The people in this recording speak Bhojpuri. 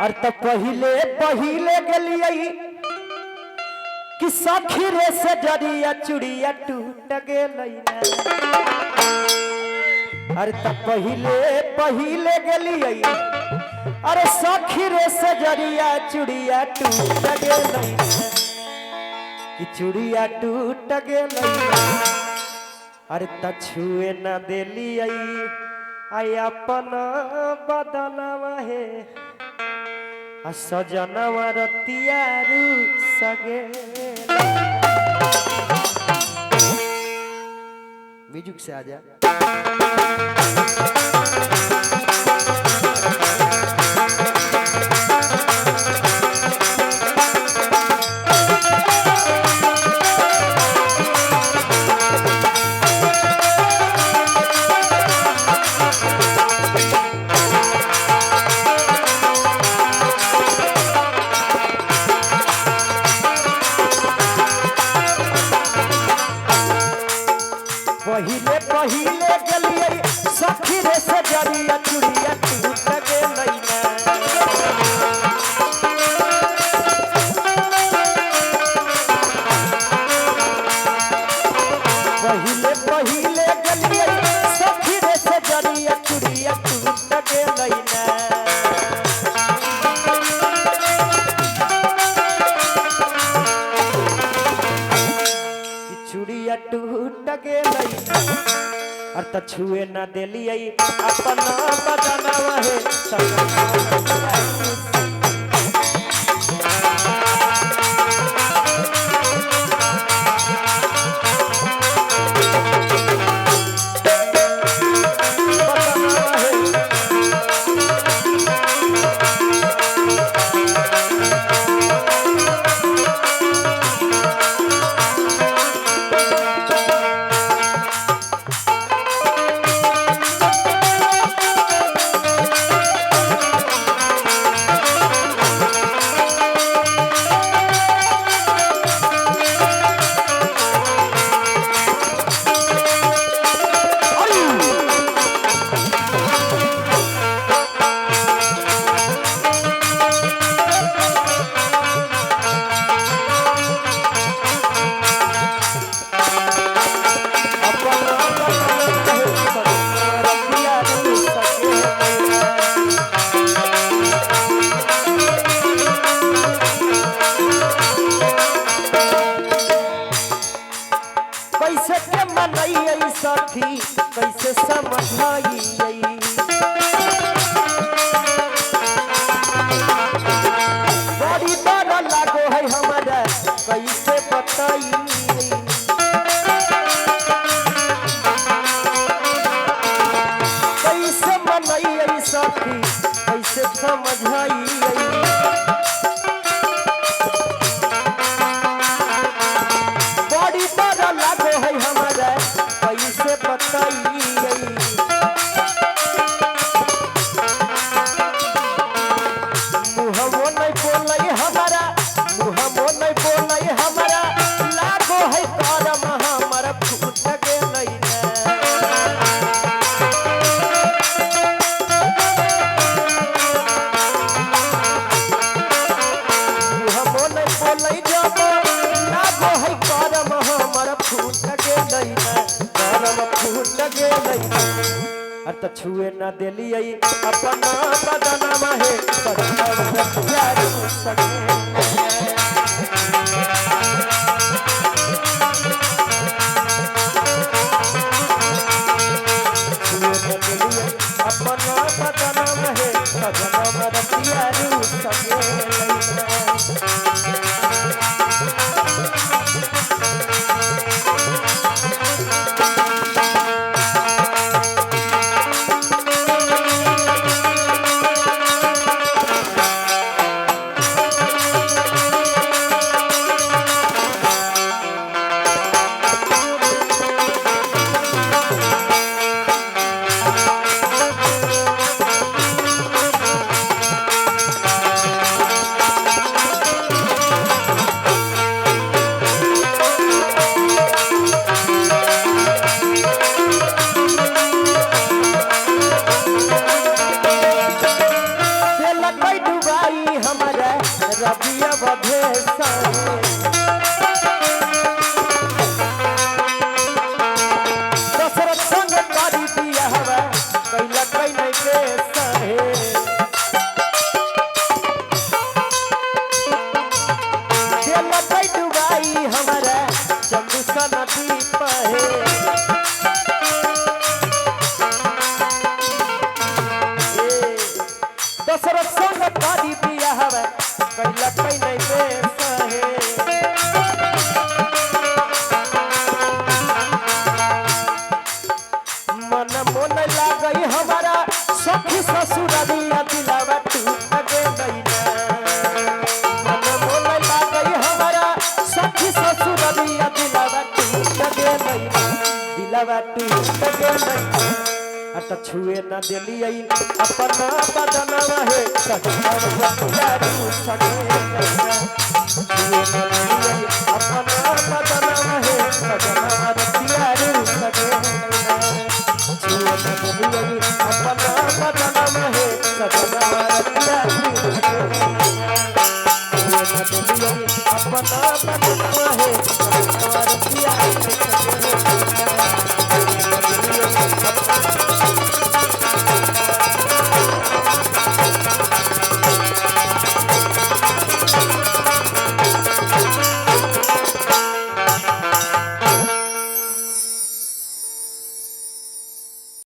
और तब पहिले पहिले गलिए कि सखी रे से जरिया चुड़िया टूट गेलई अरे तब पहिले पहिले गलिए अरे सखी रे से जरिया चुड़िया टूट गेलई कि चुड़िया टूट गेलई अरे त छुए न देलिए आई अपन बदनवा हे सजनवा रतियारू सगे म्यूजिक से आजा पहिले पहिले गलिए सखी रे से जरिया चुड़िया टूट गेलई पहिले पहिले गलिए सखी रे से जरिया चुड़िया टूट गेलई चुड़िया टूट गेलई और त छुए न देलिए अपना बदनवा हे कैसे के मनई सखी कैसे समझाई बड़ी डर लागो है हमारा कैसे बताई कैसे मनई सखी कैसे समझाई कैसे बताई मुहमो नहीं बोलई हमारा मुहमो नहीं बोलई हमारा लागो है करम हमारा फूट गेलई मुहमो नहीं बोलई जब लागो है करम हमारा फूट गेलई फूट गेलई और त छुए न देलिए अपना बदनवा हे सजनवा सगे अपना बदनवा हे सजनवा रतियारू सगे दिया बधे दशरथ संग कारी दिया हवा कैला कई नहीं के सहे दिल कई डुबाई हमारा चंदू सा नदी पहे दशरथ संग कारी दिया हवा कैला कई नहीं के सहे मन मोन लागई हमारा सखी ससुररिया दिलावा टूट गई मन मोन लागई हमारा सखी ससुररिया दिलावा टूट गई दिलावा टूट गई अत छुए न दिलियै अपना बदनवा हे सजना यारू सके छुए न दिलियै अपना बदनवा हे सजना यारू सके छुए न दिलियै अपना बदनवा हे सजना यारू सके छुए न दिलियै अपना बदनवा हे सजना यारू सके